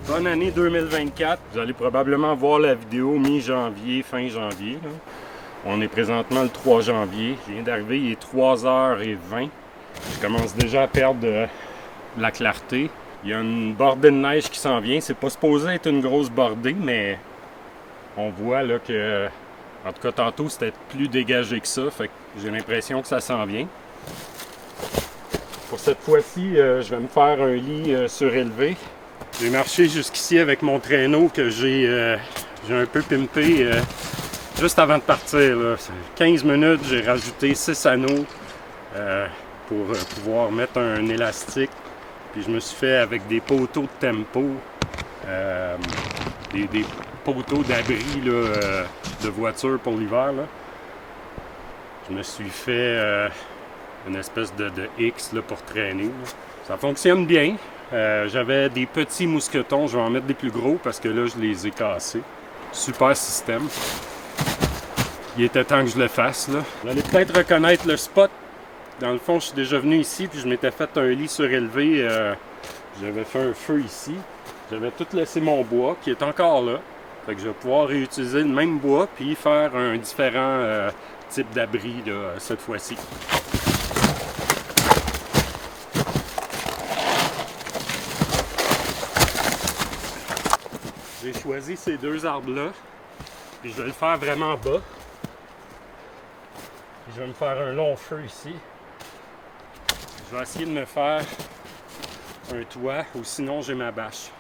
Bonne année 2024. Vous allez probablement voir la vidéo mi-janvier, fin janvier. Là. On est présentement le 3 janvier. Je viens d'arriver, il est 3h20. Je commence déjà à perdre de la clarté. Il y a une bordée de neige qui s'en vient. C'est pas supposé être une grosse bordée, mais on voit là que, en tout cas tantôt, c'était plus dégagé que ça. Fait que j'ai l'impression que ça s'en vient. Pour cette fois-ci, je vais me faire un lit surélevé. J'ai marché jusqu'ici avec mon traîneau que j'ai un peu pimpé juste avant de partir. Là. 15 minutes, j'ai rajouté 6 anneaux pour pouvoir mettre un élastique. Puis je me suis fait avec des poteaux de tempo, des poteaux d'abri de voiture pour l'hiver. Je me suis fait une espèce de X là, pour traîner. Là. Ça fonctionne bien. J'avais des petits mousquetons, je vais en mettre des plus gros parce que là je les ai cassés. Super système. Il était temps que je le fasse là. Vous allez peut-être reconnaître le spot. Dans le fond, je suis déjà venu ici puis je m'étais fait un lit surélevé. J'avais fait un feu ici. J'avais tout laissé mon bois qui est encore là. Fait que je vais pouvoir réutiliser le même bois puis faire un différent type d'abri cette fois-ci. J'ai choisi ces deux arbres-là, puis je vais le faire vraiment bas. Puis je vais me faire un long feu ici. Je vais essayer de me faire un toit, ou sinon j'ai ma bâche.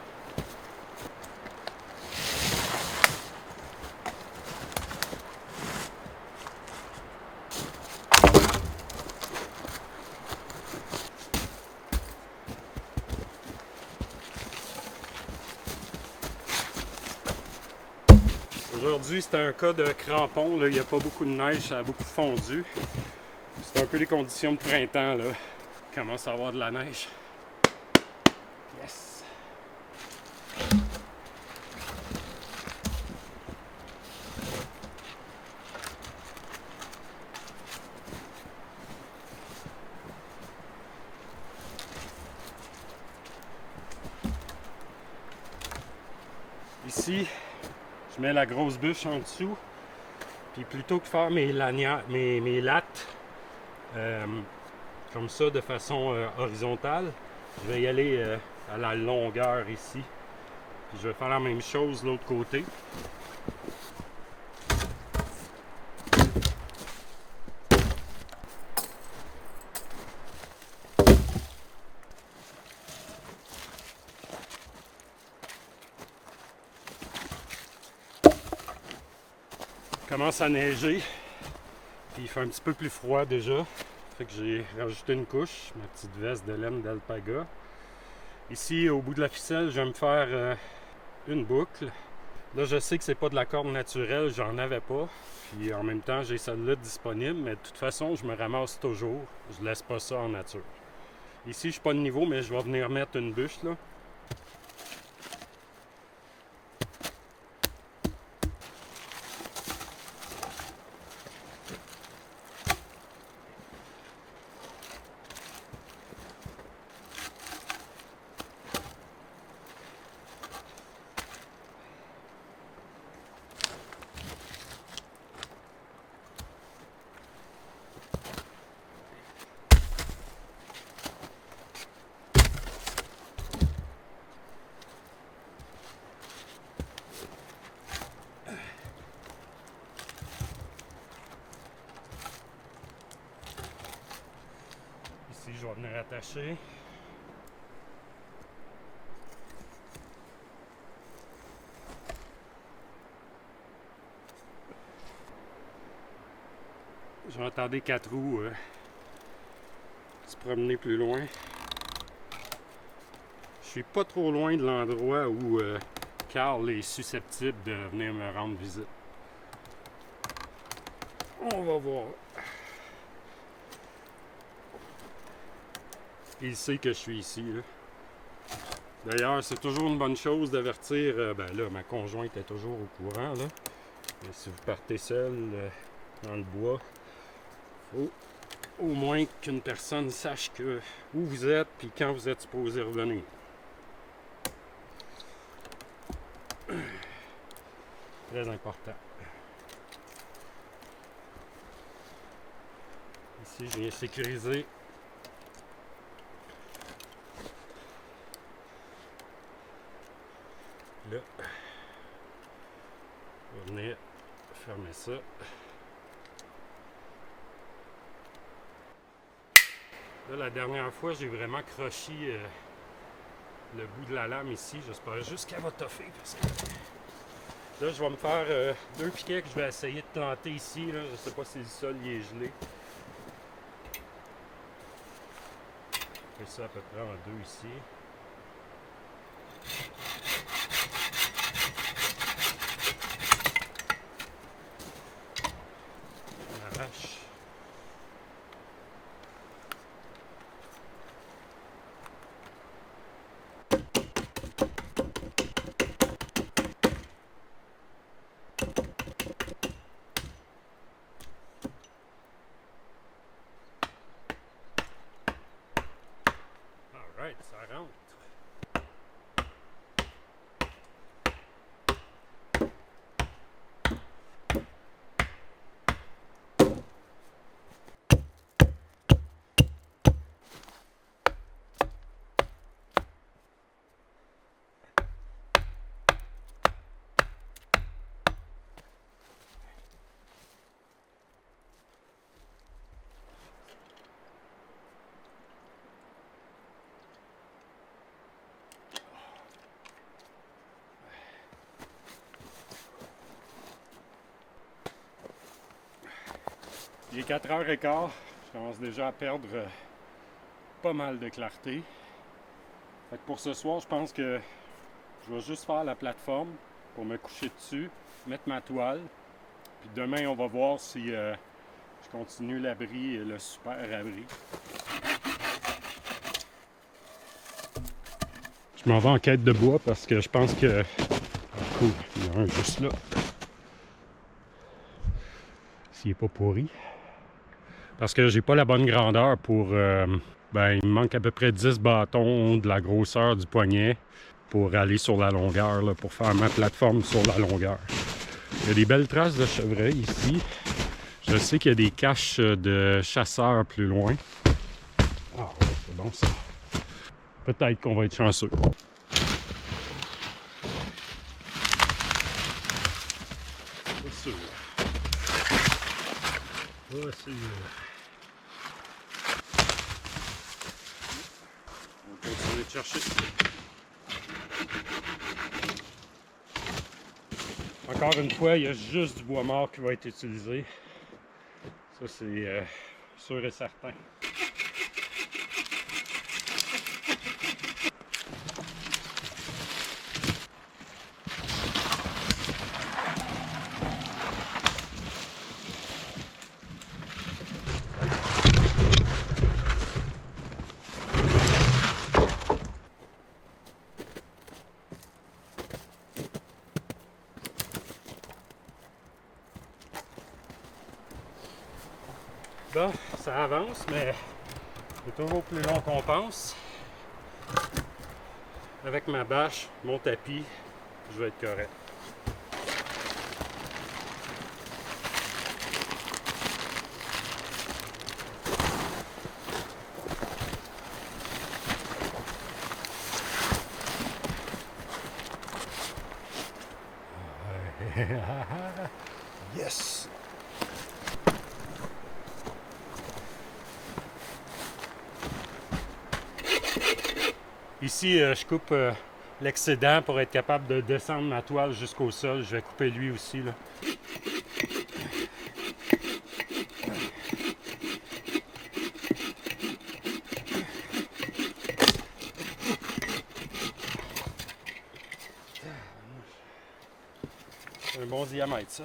Aujourd'hui, c'était un cas de crampon. Là. Il n'y a pas beaucoup de neige, ça a beaucoup fondu. C'est un peu les conditions de printemps. Là. Il commence à avoir de la neige. Yes! Ici, je mets la grosse bûche en dessous, puis plutôt que de faire mes lattes comme ça de façon horizontale, je vais y aller à la longueur ici. Puis je vais faire la même chose de l'autre côté. Il commence à neiger, puis il fait un petit peu plus froid déjà. Fait que j'ai rajouté une couche, ma petite veste de laine d'alpaga. Ici, au bout de la ficelle, je vais me faire une boucle. Là, je sais que c'est pas de la corde naturelle, j'en avais pas. Puis en même temps, j'ai celle-là disponible, mais de toute façon, je me ramasse toujours. Je laisse pas ça en nature. Ici, je suis pas de niveau, mais je vais venir mettre une bûche là. Ici, je vais venir attacher. J'entendais 4 roues se promener plus loin. Je suis pas trop loin de l'endroit où Carl est susceptible de venir me rendre visite. On va voir. Il sait que je suis ici. D'ailleurs, c'est toujours une bonne chose d'avertir. Ben là, ma conjointe est toujours au courant. Là. Mais si vous partez seul dans le bois, il faut au moins qu'une personne sache où vous êtes et quand vous êtes supposé revenir. Très important. Ici, je viens sécuriser là. On va venir fermer ça. Là, la dernière fois, j'ai vraiment croché le bout de la lame ici. J'espère juste qu'elle va toffer. Parce que là, je vais me faire 2 piquets que je vais essayer de planter ici. Là. Je ne sais pas si le sol il est gelé. Je fais ça à peu près en 2 ici. On arrache. Alright, ça rentre. Il est 4h15, je commence déjà à perdre pas mal de clarté. Fait que pour ce soir, je pense que je vais juste faire la plateforme pour me coucher dessus, mettre ma toile. Puis demain, on va voir si je continue l'abri, le super abri. Je m'en vais en quête de bois parce que je pense que... Cool, il y en a un juste là. S'il n'est pas pourri. Parce que j'ai pas la bonne grandeur pour... ben, il me manque à peu près 10 bâtons de la grosseur du poignet pour aller sur la longueur, là, pour faire ma plateforme sur la longueur. Il y a des belles traces de chevreuil ici. Je sais qu'il y a des caches de chasseurs plus loin. Ah ouais, c'est bon ça. Peut-être qu'on va être chanceux. Pas sûr. Pas sûr. On va continuer de chercher. Encore une fois, il y a juste du bois mort qui va être utilisé. Ça, c'est sûr et certain. Bon, ça avance, mais c'est toujours plus long qu'on pense. Avec ma bâche, mon tapis, je vais être correct. Yes! Ici, je coupe l'excédent pour être capable de descendre ma toile jusqu'au sol. Je vais couper lui aussi, là. C'est un bon diamètre, ça.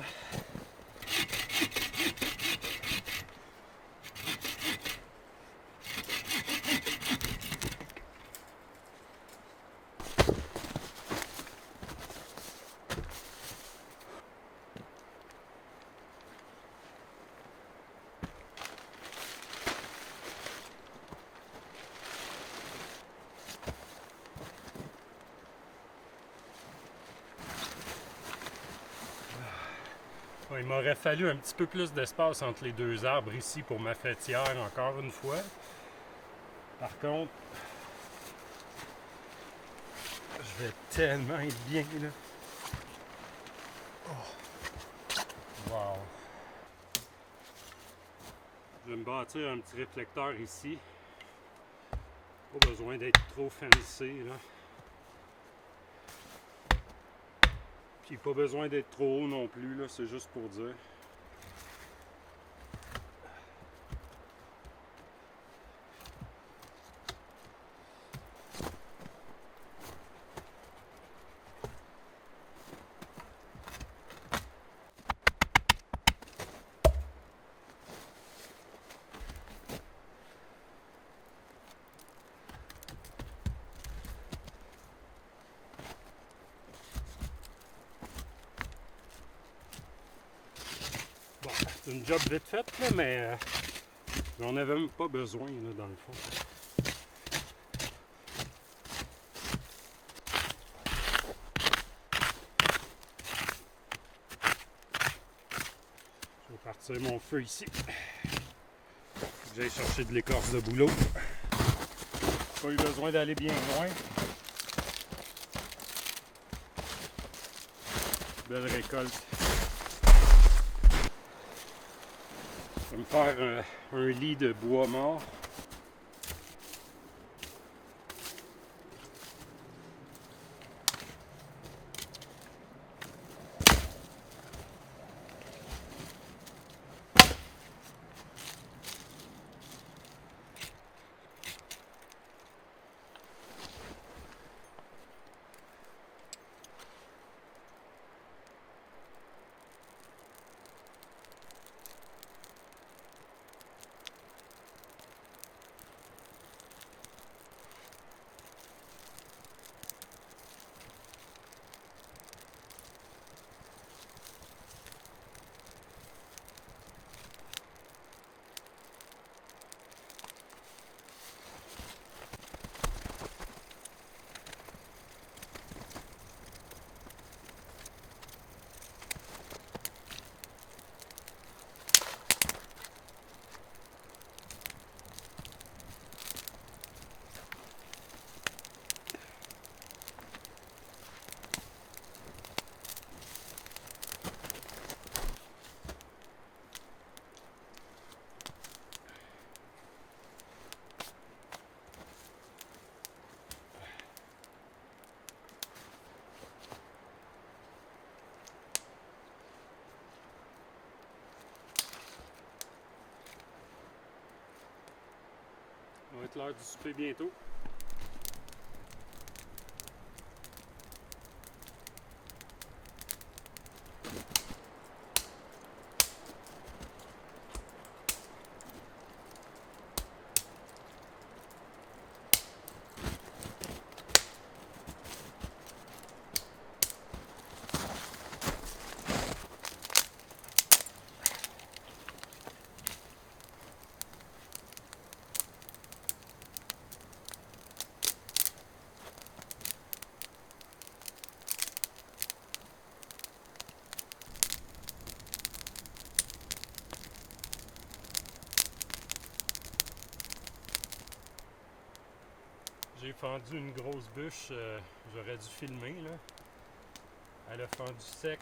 Il m'aurait fallu un petit peu plus d'espace entre les deux arbres ici pour ma fêtière, encore une fois. Par contre, je vais tellement être bien, là. Oh. Wow! Je vais me bâtir un petit réflecteur ici. Pas besoin d'être trop fancy, là. Puis pas besoin d'être trop haut non plus, là, c'est juste pour dire. Bon, c'est une job vite faite, là, mais on n'avait même pas besoin, là, dans le fond. Je vais partir mon feu ici. J'ai cherché de l'écorce de bouleau. Pas eu besoin d'aller bien loin. Belle récolte. Je vais me faire un lit de bois mort. Ça va être l'heure du souper bientôt. fendu une grosse bûche, j'aurais dû filmer là. Elle a fendu sec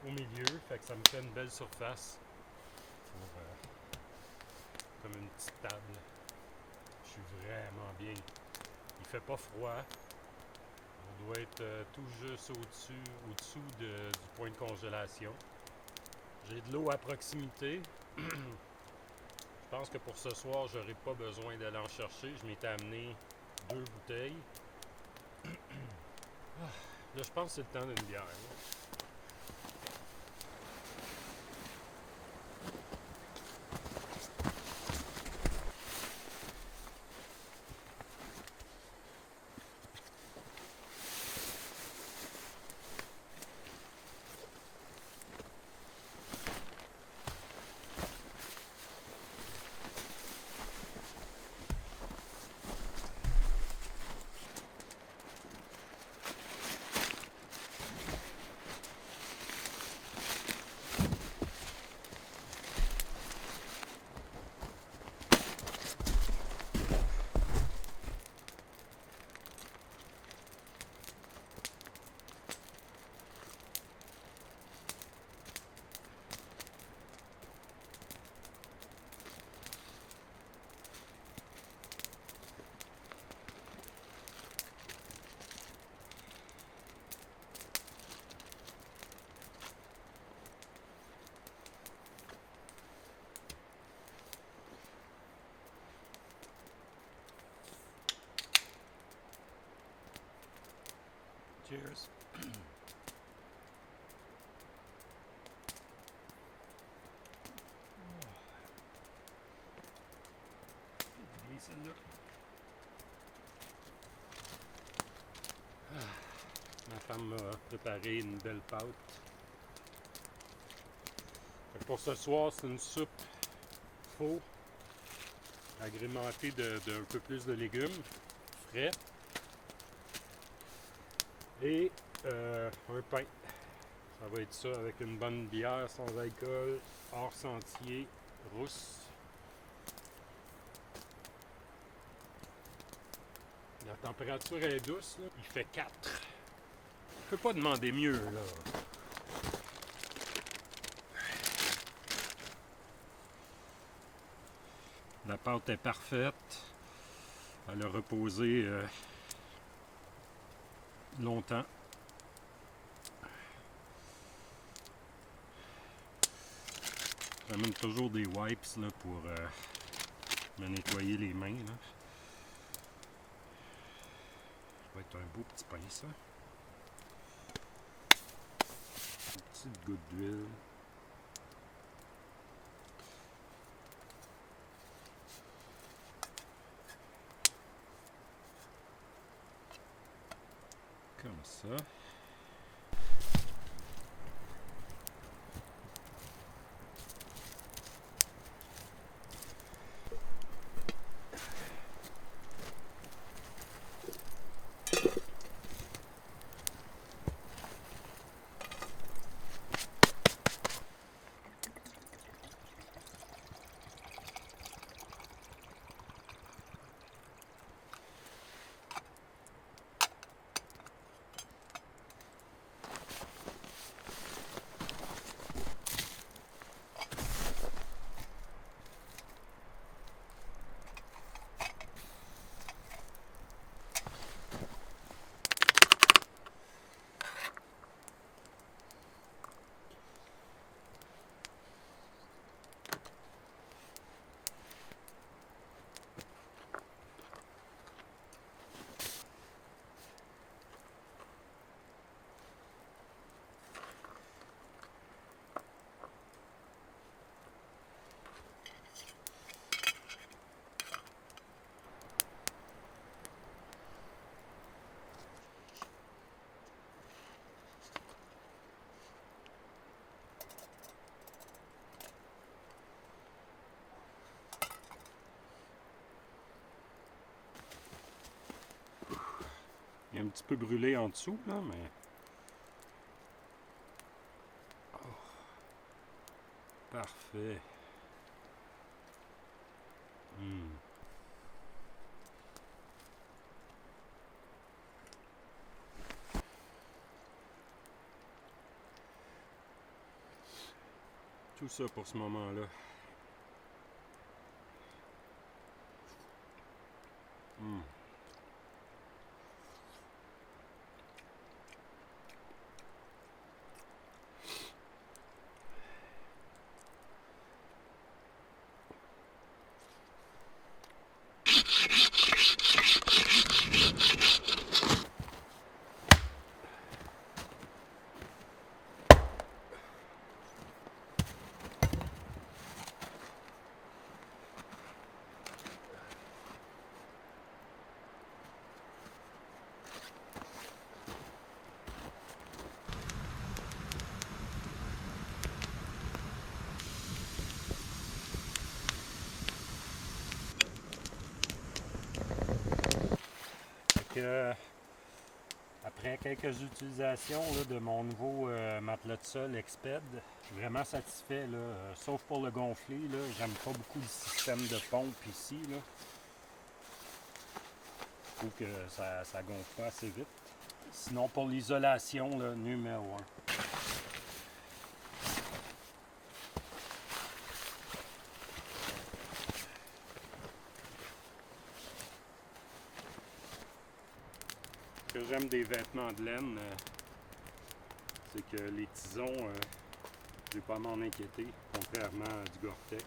au milieu, fait que ça me fait une belle surface pour, comme une petite table. Je suis vraiment bien. Il fait pas froid. On doit être tout juste au-dessous du point de congélation. J'ai de l'eau à proximité. Je pense que pour ce soir, j'aurai pas besoin d'aller en chercher. Je m'étais amené 2 bouteilles. Là, je pense que c'est le temps d'une bière. Là. Cheers. Bien celle-là. Ma femme m'a préparé une belle pâte. Pour ce soir, c'est une soupe faux, agrémentée d'un peu plus de légumes frais et un pain. Ça va être ça avec une bonne bière sans alcool, hors sentier, rousse. La température est douce, là. Il fait 4. Je peux pas demander mieux, là. La pâte est parfaite. Elle a reposé longtemps. J'amène toujours des wipes là, pour me nettoyer les mains. Là. Ça va être un beau petit pain, ça. Une petite goutte d'huile. Comme ça. Il est un petit peu brûlé en dessous, là, mais... Oh. Parfait. Tout ça pour ce moment-là. Après quelques utilisations là, de mon nouveau matelas de sol Exped, je suis vraiment satisfait, là, sauf pour le gonfler. J'aime pas beaucoup le système de pompe ici. Là. Je trouve que ça gonfle pas assez vite. Sinon pour l'isolation, numéro 1. Ce que j'aime des vêtements de laine, c'est que les tisons, je n'ai pas à m'en inquiéter, contrairement à du Gore-Tex.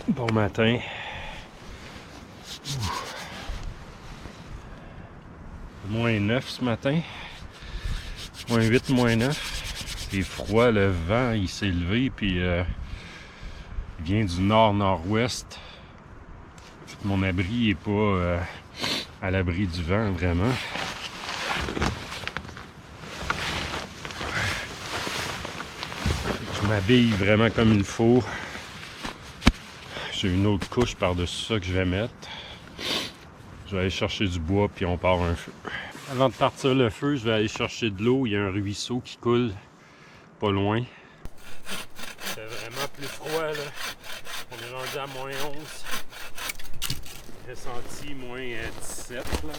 Bon matin. Moins 9 ce matin. Moins 8, moins 9. C'est froid, le vent il s'est levé, puis il vient du nord-nord-ouest. Mon abri n'est pas à l'abri du vent, vraiment. Je m'habille vraiment comme il faut. J'ai une autre couche par-dessus ça que je vais mettre. Je vais aller chercher du bois puis on part un feu. Avant de partir le feu, je vais aller chercher de l'eau. Il y a un ruisseau qui coule pas loin. C'est vraiment plus froid là. On est rendu à moins 11. J'ai senti moins 17 là.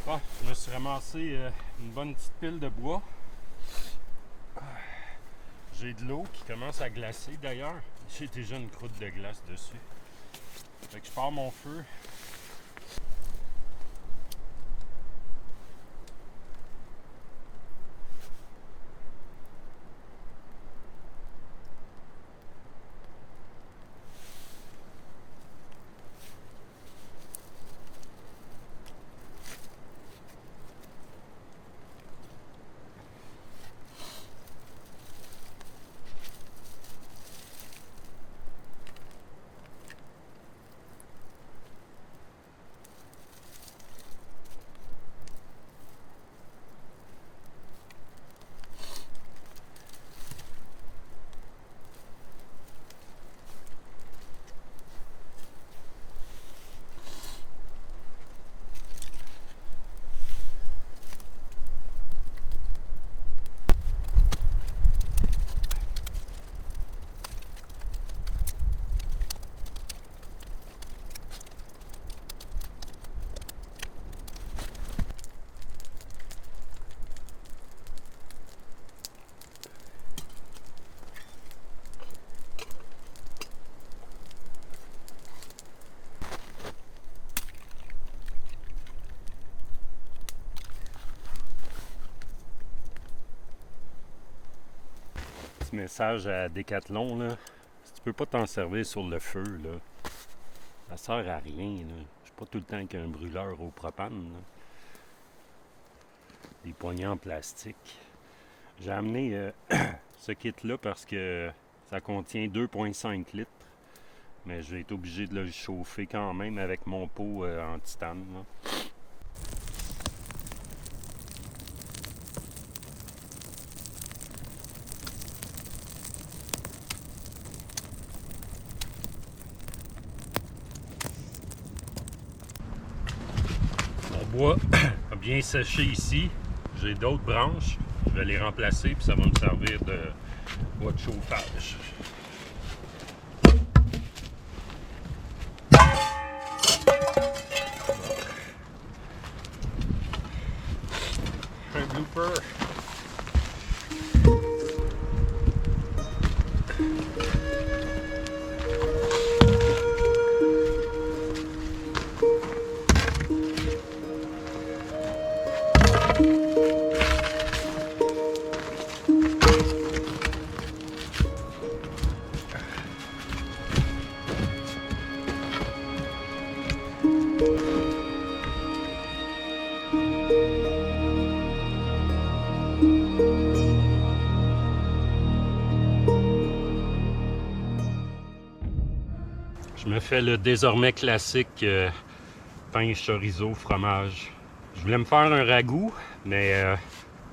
Bon, je me suis ramassé une bonne petite pile de bois. J'ai de l'eau qui commence à glacer d'ailleurs. J'ai déjà une croûte de glace dessus. Fait que je pars mon feu. petit message à Decathlon, là. Si tu peux pas t'en servir sur le feu, là, ça sert à rien, là. Je suis pas tout le temps avec un brûleur au propane, là. Des poignées en plastique. J'ai amené ce kit-là parce que ça contient 2,5 litres. Mais je vais être obligé de le chauffer quand même avec mon pot en titane, là. Mon bois a bien séché ici. J'ai d'autres branches. Je vais les remplacer puis ça va me servir de bois de chauffage. Un blooper. Je me fais le désormais classique pain, chorizo, fromage. Je voulais me faire un ragoût, mais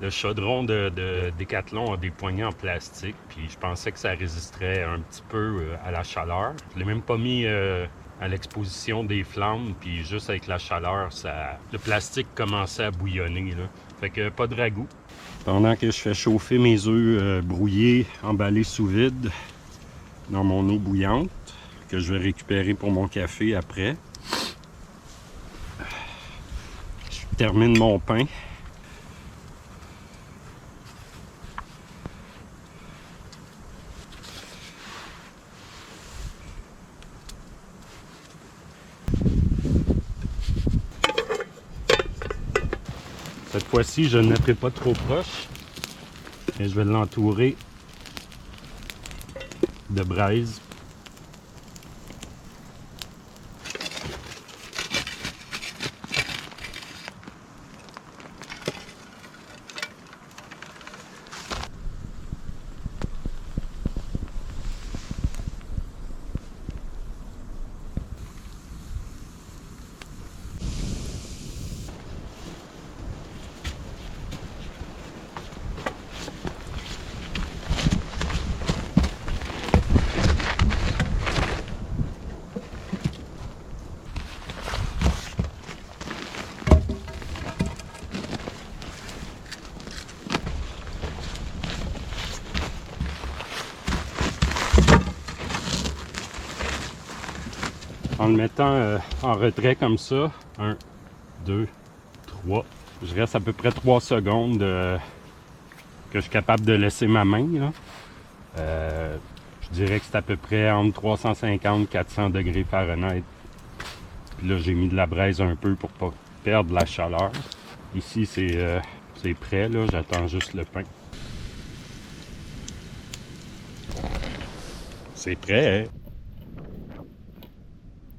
le chaudron de Decathlon a des poignées en plastique, puis je pensais que ça résisterait un petit peu à la chaleur. Je ne l'ai même pas mis à l'exposition des flammes, puis juste avec la chaleur, le plastique commençait à bouillonner, là. Fait que pas de ragoût. Pendant que je fais chauffer mes œufs brouillés, emballés sous vide, dans mon eau bouillante, que je vais récupérer pour mon café après. Je termine mon pain. Cette fois-ci, je ne le mettrai pas trop proche. Et je vais l'entourer de braise. En le mettant en retrait comme ça, 1, 2, 3, je reste à peu près 3 secondes que je suis capable de laisser ma main, là. Je dirais que c'est à peu près entre 350 et 400 degrés Fahrenheit. Puis là, j'ai mis de la braise un peu pour pas perdre la chaleur. Ici, c'est prêt, là. J'attends juste le pain. C'est prêt, hein?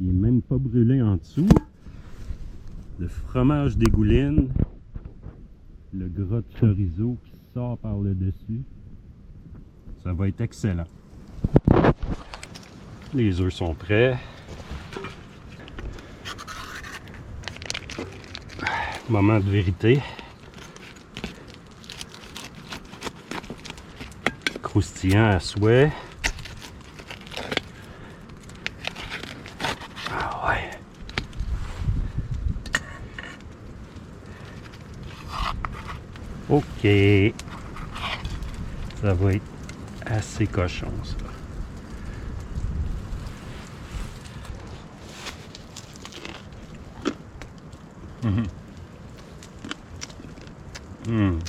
Il n'est même pas brûlé en dessous. Le fromage dégouline. Le gras de chorizo qui sort par le dessus. Ça va être excellent. Les œufs sont prêts. Moment de vérité. Croustillant à souhait. Ah ouais. Ok. Ça va être assez cochon, ça. Mmh. Mmh.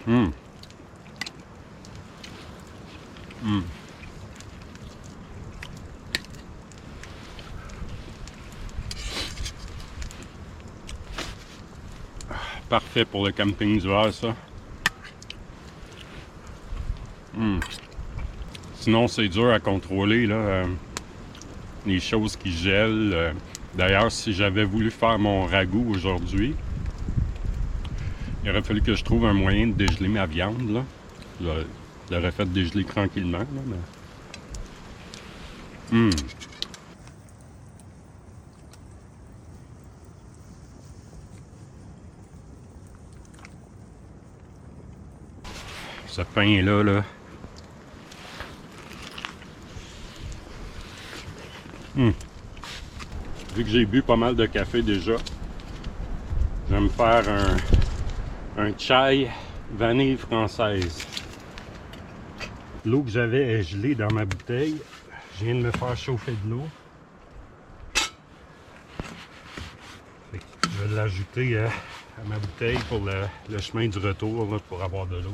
Mmh. Mmh. parfait pour le camping d'hiver, ça. Sinon, c'est dur à contrôler, là. Les choses qui gèlent. D'ailleurs, si j'avais voulu faire mon ragoût aujourd'hui, il aurait fallu que je trouve un moyen de dégeler ma viande, là. Je l'aurais fait dégeler tranquillement, là, mais... Ce pain-là, là... Vu que j'ai bu pas mal de café déjà, je vais me faire un chai vanille française. L'eau que j'avais est gelée dans ma bouteille. Je viens de me faire chauffer de l'eau. Je vais l'ajouter à ma bouteille pour le chemin du retour, là, pour avoir de l'eau.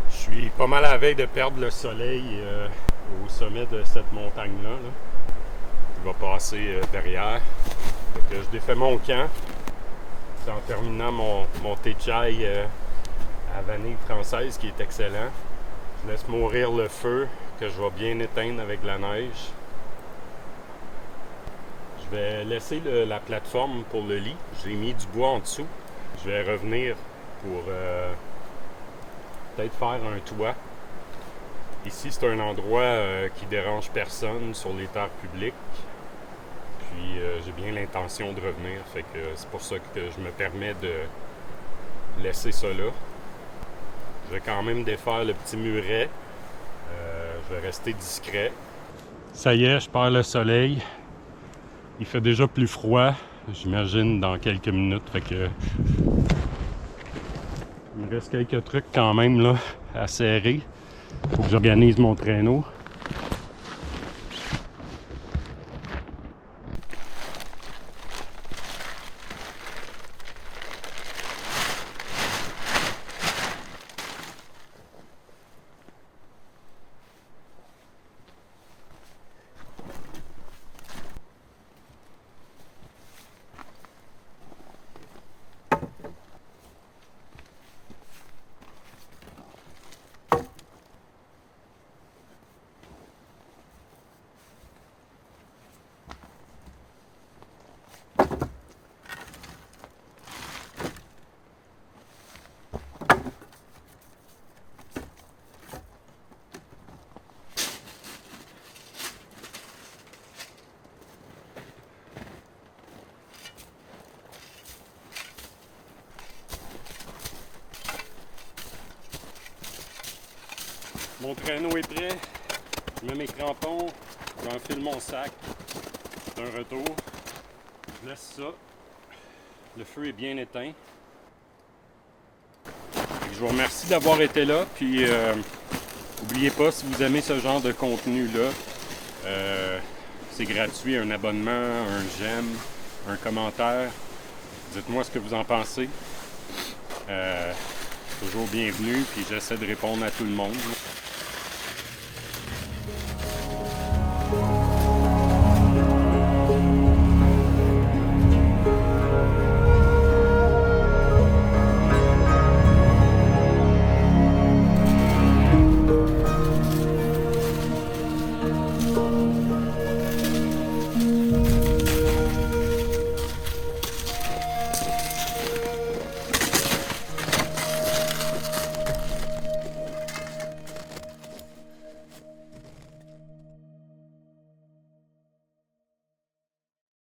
Je suis pas mal à la veille de perdre le soleil au sommet de cette montagne-là. Il va passer derrière. Fait que je défais mon camp. C'est en terminant mon thé chai à vanille française qui est excellent. Je laisse mourir le feu que je vais bien éteindre avec la neige. Je vais laisser la plateforme pour le lit. J'ai mis du bois en dessous. Je vais revenir pour peut-être faire un toit. Ici, c'est un endroit qui dérange personne sur les terres publiques. Puis j'ai bien l'intention de revenir. Fait que c'est pour ça que je me permets de laisser ça là. Je vais quand même défaire le petit muret. Je vais rester discret. Ça y est, je perds le soleil. Il fait déjà plus froid, j'imagine, dans quelques minutes. Fait que il me reste quelques trucs quand même là à serrer. Faut que j'organise mon traîneau. Mon traîneau est prêt, je mets mes crampons, j'enfile mon sac, c'est un retour, je laisse ça, le feu est bien éteint. Je vous remercie d'avoir été là, puis n'oubliez pas, si vous aimez ce genre de contenu-là, c'est gratuit, un abonnement, un j'aime, un commentaire, dites-moi ce que vous en pensez. Toujours bienvenue, puis j'essaie de répondre à tout le monde.